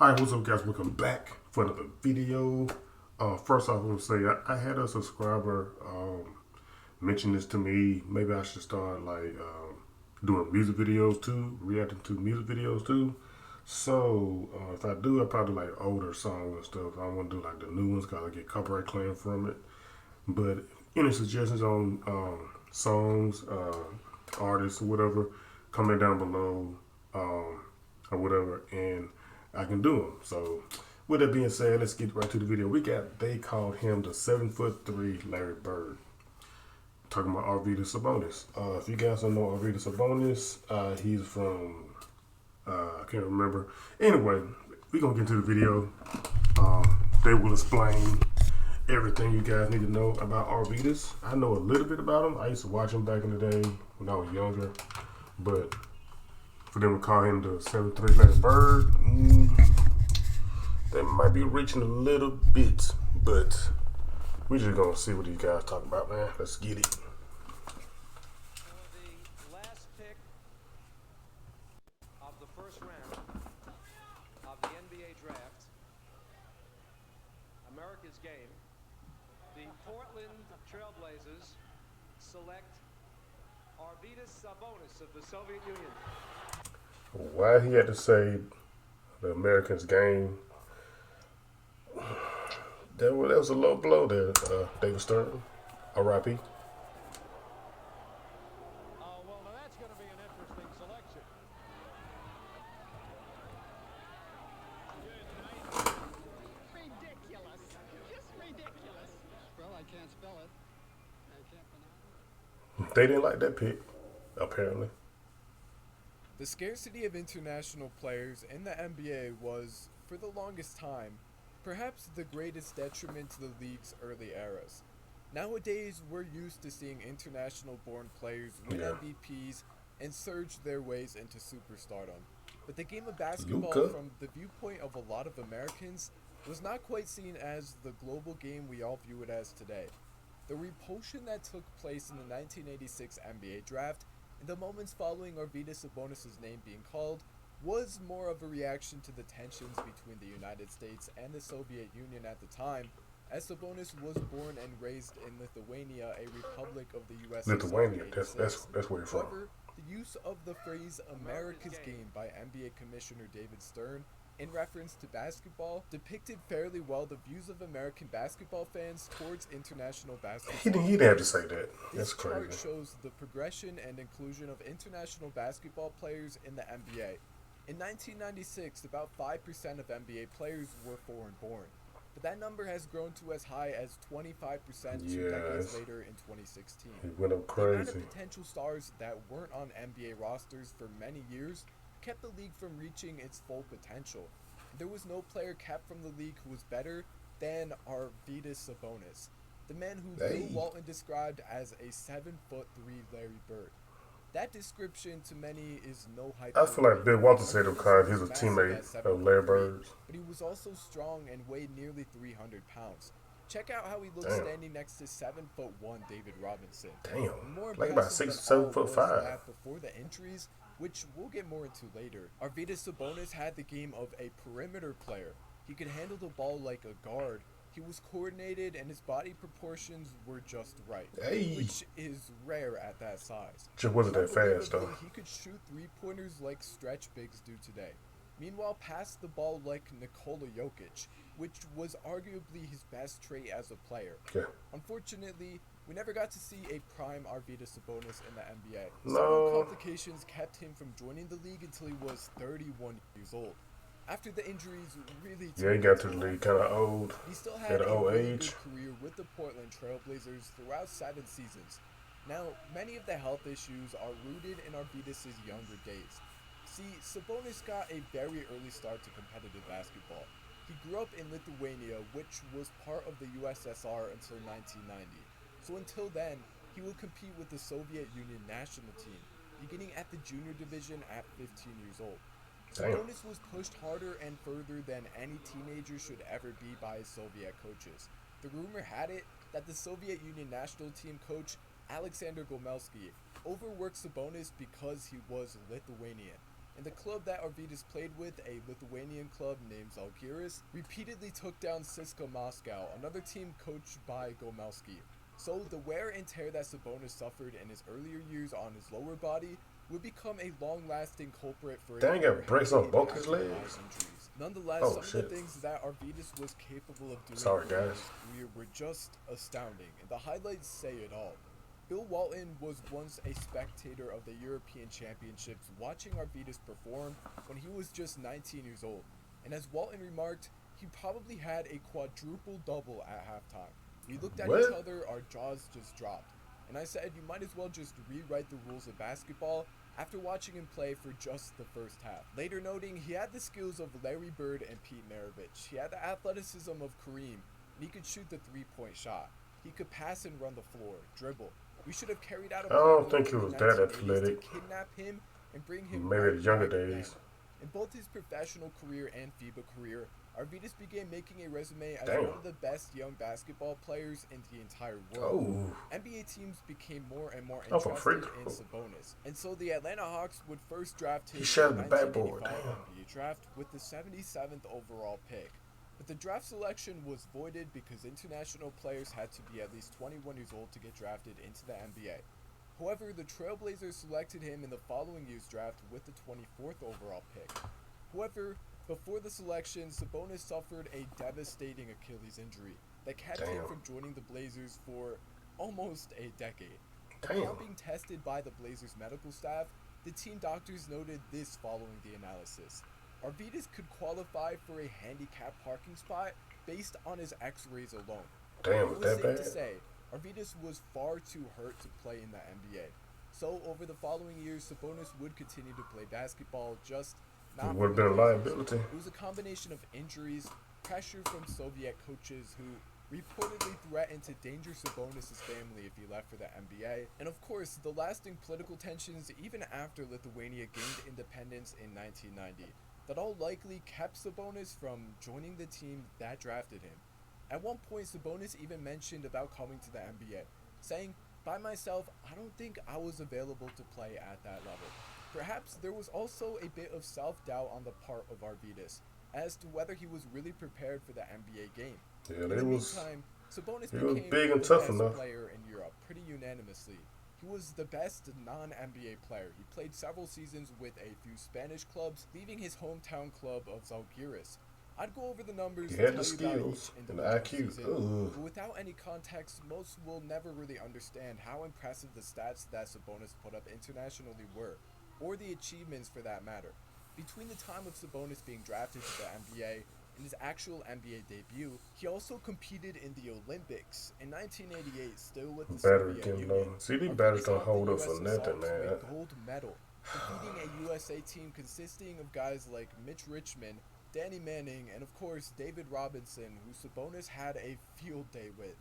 Alright, what's up guys? Welcome back for another video. First off, I want to say I had a subscriber mention this to me. Maybe I should start doing music videos too, reacting to music videos too. So if I do, I probably like older songs and stuff. I don't want to do like the new ones because I get copyright claim from it. But any suggestions on songs, artists, or whatever, comment down below or whatever, and I can do them. So, with that being said, let's get right to the video. They called him the 7'3" Larry Bird. Talking about Arvydas Sabonis. If you guys don't know Arvydas Sabonis, he's from, I can't remember. Anyway, we're going to get into the video. They will explain everything you guys need to know about Arvydas. I know a little bit about him. I used to watch him back in the day when I was younger. But for them to call him the 7'3" Larry Bird, they might be reaching a little bit, but we just gonna see what these guys talk about, man. Let's get it. For the last pick of the first round of the NBA draft, America's game, the Portland Trailblazers select Arvydas Sabonis of the Soviet Union. Why he had to say the Americans game? That was a low blow there, David Stern, R.I.P. Oh, well, now that's going to be an interesting selection. Ridiculous. Just ridiculous. Well, I can't spell it. I can't pronounce it. They didn't like that pick, apparently. The scarcity of international players in the NBA was, for the longest time, perhaps the greatest detriment to the league's early eras. Nowadays, we're used to seeing international born players win Yeah. MVPs and surge their ways into superstardom. But the game of basketball, Luka. from the viewpoint of a lot of Americans, was not quite seen as the global game we all view it as today. The repulsion that took place in the 1986 NBA draft in the moments following Arvydas Sabonis' name being called was more of a reaction to the tensions between the United States and the Soviet Union at the time, as Sabonis was born and raised in Lithuania, a republic of the USSR. Lithuania. in That's 86. that's where you're from. However, the use of the phrase America's game by NBA Commissioner David Stern in reference to basketball depicted fairly well the views of American basketball fans towards international basketball. He didn't have to say that. That's This chart crazy. shows the progression and inclusion of international basketball players in the NBA. In 1996, about 5% of NBA players were foreign born, but that number has grown to as high as 25% 2 decades Yes. later in 2016. He went up The amount crazy. of potential stars that weren't on NBA rosters for many years kept the league from reaching its full potential. There was no player kept from the league who was better than Arvydas Sabonis, the man who Hey. Bill Walton described as a 7'3" Larry Bird. That description to many is no hype. I feel like Bill Walton said it because he's a teammate of Larry Bird's. But he was also strong and weighed nearly 300 pounds. Check out how he looks Damn. standing next to 7'1" David Robinson. Damn. More Like about impressive 6, than all 7'5". was that before the injuries, which we'll get more into later, Arvydas Sabonis had the game of a perimeter player. He could handle the ball like a guard. He was coordinated and his body proportions were just right, Hey. which is rare at that size. Just wasn't that fast though. Unbelievably, he could shoot three-pointers like stretch bigs do today. Meanwhile, passed the ball like Nikola Jokic, which was arguably his best trait as a player. Yeah. Unfortunately, we never got to see a prime Arvydas Sabonis in the NBA. No. Several complications kept him from joining the league until he was 31 years old. After the injuries really Yeah, he got to the league kind of old. he still At had an a old really age. good career with the Portland Trailblazers throughout 7 seasons. Now, many of the health issues are rooted in Arvydas' younger days. See, Sabonis got a very early start to competitive basketball. He grew up in Lithuania, which was part of the USSR until 1990. So until then, he will compete with the Soviet Union national team, beginning at the junior division at 15 years old. Damn. Sabonis was pushed harder and further than any teenager should ever be by his Soviet coaches. The rumor had it that the Soviet Union national team coach Alexander Gomelsky overworked Sabonis because he was Lithuanian. and the club that Arvydas played with, a Lithuanian club named Žalgiris, repeatedly took down CSKA Moscow, another team coached by Gomelski. So the wear and tear that Sabonis suffered in his earlier years on his lower body would become a long-lasting culprit for Dang, another got breaks on both his heavily legs. injuries. Nonetheless, Oh, some of shit. the things that Arvydas was capable of doing Sorry, during guys. his career were just astounding, and the highlights say it all. Bill Walton was once a spectator of the European Championships watching Arvydas perform when he was just 19 years old, and as Walton remarked, he probably had a quadruple double at halftime. We looked at What? each other, our jaws just dropped, and I said you might as well just rewrite the rules of basketball after watching him play for just the first half. Later noting, he had the skills of Larry Bird and Pete Maravich. He had the athleticism of Kareem, and he could shoot the three-point shot. He could pass and run the floor, dribble. We should have carried out a I don't plan think he in the was that 1980s athletic. to kidnap him and bring him Maybe right the younger back then. days. In both his professional career and FIBA career, Arvydas began making a resume as Damn. one of the best young basketball players in the entire world. Oh, NBA teams became more and more Off a free interested in throw. Sabonis, and so the Atlanta Hawks would first draft him He shattered in the the backboard. 1985 Damn. NBA draft with the 77th overall pick. But the draft selection was voided because international players had to be at least 21 years old to get drafted into the NBA. However, the Trailblazers selected him in the following year's draft with the 24th overall pick. However, before the selection, Sabonis suffered a devastating Achilles injury that kept him Damn. from joining the Blazers for almost a decade. Damn. Upon being tested by the Blazers medical staff, the team doctors noted this following the analysis. Arvydas could qualify for a handicap parking spot based on his x-rays alone. damn, It was was that safe bad? to say, Arvydas was far too hurt to play in the NBA. So over the following years, Sabonis would continue to play basketball, just He not would have for the been a Blazers. liability. It was a combination of injuries, pressure from Soviet coaches who reportedly threatened to danger Sabonis' family if he left for the NBA, and of course, the lasting political tensions even after Lithuania gained independence in 1990, that all likely kept Sabonis from joining the team that drafted him. At one point, Sabonis even mentioned about coming to the NBA, saying, "By myself, I don't think I was available to play at that level." Perhaps there was also a bit of self-doubt on the part of Arvydas as to whether he was really prepared for the NBA game. Yeah, In they the was. meantime, Sabonis he was became big and the tough best enough. player in Europe pretty unanimously. He was the best non-NBA player. He played several seasons with a few Spanish clubs, leaving his hometown club of Žalgiris. I'd go over the numbers He and had tell the you about skills each and the individual IQ. season, Ugh. but without any context, most will never really understand how impressive the stats that Sabonis put up internationally were, or the achievements for that matter. Between the time of Sabonis being drafted to the NBA and his actual NBA debut, he also competed in the Olympics in 1988, still with the Battery Soviet getting Union. low. See, these Arvydas batteries don't helped the hold up for USSR nothing, to a man. gold medal, defeating a USA team consisting of guys like Mitch Richmond, Danny Manning, and of course David Robinson, who Sabonis had a field day with.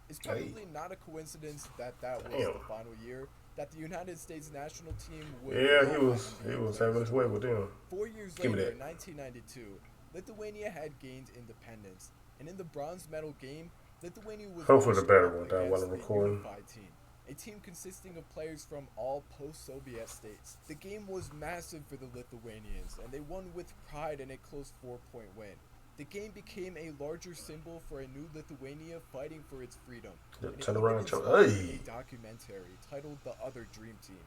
It's probably not a coincidence that that was Damn. the final year that the United States national team would Yeah, not he have was NBA having players. his way with them. 4 years Give me later, that. in 1992, Lithuania had gained independence, and in the bronze medal game, Lithuania was Hopefully the matched battery up went down while against I'm the recording. unified team, a team consisting of players from all post-Soviet states. The game was massive for the Lithuanians, and they won with pride in a close 4-point win. The game became a larger symbol for a new Lithuania fighting for its freedom. Yeah, and it turn even around and show- inspired Hey! a documentary titled The Other Dream Team.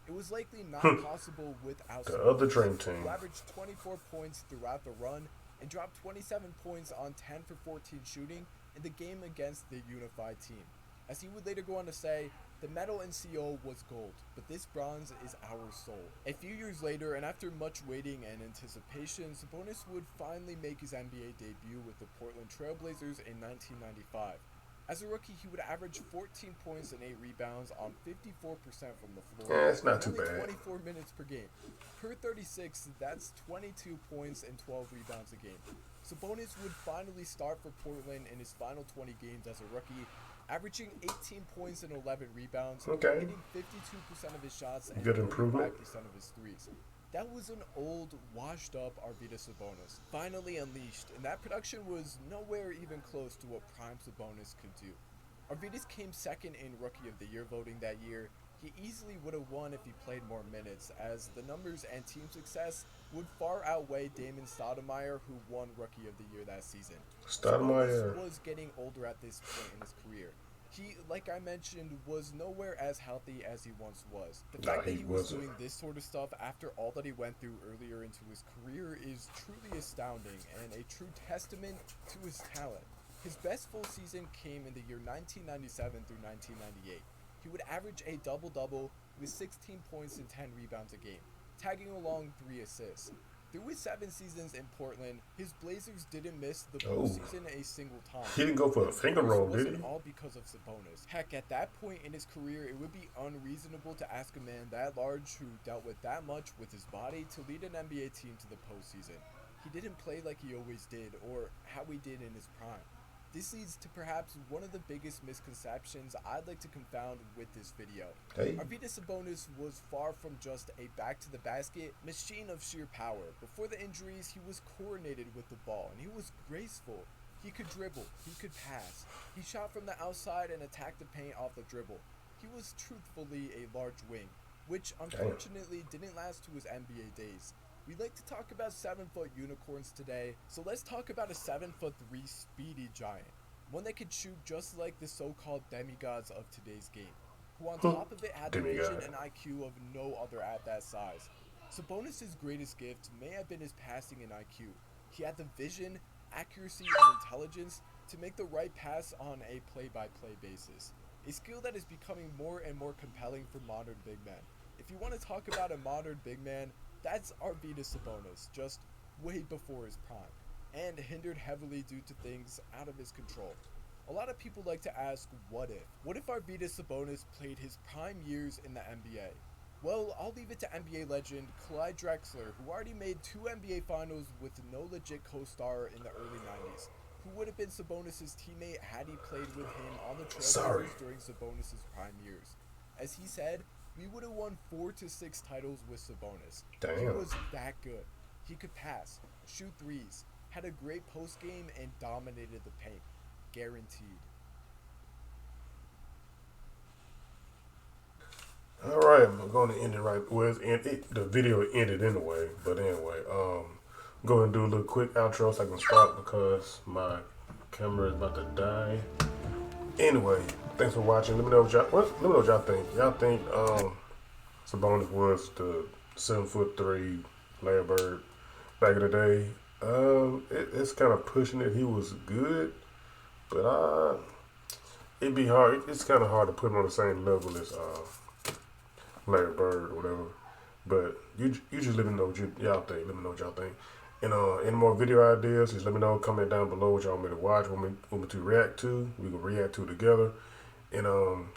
It was likely not possible without The Other Sabonis, Dream Team. who averaged 24 points throughout the run and dropped 27 points on 10 for 14 shooting in the game against the unified team. As he would later go on to say, the medal in Seoul was gold, but this bronze is our soul. A few years later, and after much waiting and anticipation, Sabonis would finally make his NBA debut with the Portland Trailblazers in 1995. As a rookie, he would average 14 points and 8 rebounds on 54% from the floor. Yeah, it's not in too only bad. 24 minutes per game. Per 36, that's 22 points and 12 rebounds a game. Sabonis would finally start for Portland in his final 20 games as a rookie, averaging 18 points and 11 rebounds, Okay. hitting 52% of his shots and Good improvement. 45% of his threes. That was an old, washed-up Arvydas Sabonis, finally unleashed, and that production was nowhere even close to what prime Sabonis could do. Arvydas came second in Rookie of the Year voting that year. He easily would have won if he played more minutes, as the numbers and team success would far outweigh Damon Stoudemire, who won Rookie of the Year that season. Stoudemire Sabonis was getting older at this point in his career. He, like I mentioned, was nowhere as healthy as he once was. The fact that he was wasn't. doing this sort of stuff after all that he went through earlier into his career is truly astounding and a true testament to his talent. His best full season came in the year 1997 through 1998. He would average a double-double with 16 points and 10 rebounds a game, tagging along 3 assists. Through his 7 seasons in Portland, his Blazers didn't miss the postseason a single time. He didn't go for a finger roll, did he? Wasn't all because of Sabonis. Heck, at that point in his career, it would be unreasonable to ask a man that large who dealt with that much with his body to lead an NBA team to the postseason. He didn't play like he always did, or how he did in his prime. This leads to perhaps one of the biggest misconceptions I'd like to confound with this video. Hey. Arvydas Sabonis was far from just a back-to-the-basket machine of sheer power. Before the injuries, he was coordinated with the ball, and he was graceful. He could dribble, he could pass. He shot from the outside and attacked the paint off the dribble. He was truthfully a large wing, which unfortunately didn't last to his NBA days. We like to talk about 7-foot unicorns today, so let's talk about a 7'3" speedy giant. One that could shoot just like the so-called demigods of today's game, who on top of it had the vision and IQ of no other at that size. Sabonis' greatest gift may have been his passing and IQ. He had the vision, accuracy, and intelligence to make the right pass on a play-by-play basis. A skill that is becoming more and more compelling for modern big men. If you want to talk about a modern big man, that's Arvydas Sabonis, just way before his prime, and hindered heavily due to things out of his control. A lot of people like to ask, what if? What if Arvydas Sabonis played his prime years in the NBA? Well, I'll leave it to NBA legend Clyde Drexler, who already made 2 NBA finals with no legit co-star in the early 90s, who would have been Sabonis' teammate had he played with him on the Trailblazers during Sabonis' prime years. As he said, we would have won 4 to 6 titles with Sabonis. Damn. He was that good. He could pass, shoot threes, had a great post game, and dominated the paint. Guaranteed. All right, I'm going to end it right. Well, the video ended anyway, but anyway, go ahead and do a little quick outro so I can stop because my camera is about to die. Anyway, thanks for watching. Let me know what y'all think. Y'all think Sabonis was the 7'3" Larry Bird back in the day? It's kind of pushing it. He was good, but it'd be hard. It's kind of hard to put him on the same level as Larry Bird or whatever. But you just let me know what y'all think. Let me know what y'all think. And any more video ideas, just let me know. Comment down below what y'all want me to watch, want me to react to. We can react to it together. And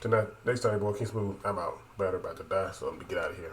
tonight, next time, boy, King Smooth, I'm out. Battery about to die, so I'm going to get out of here.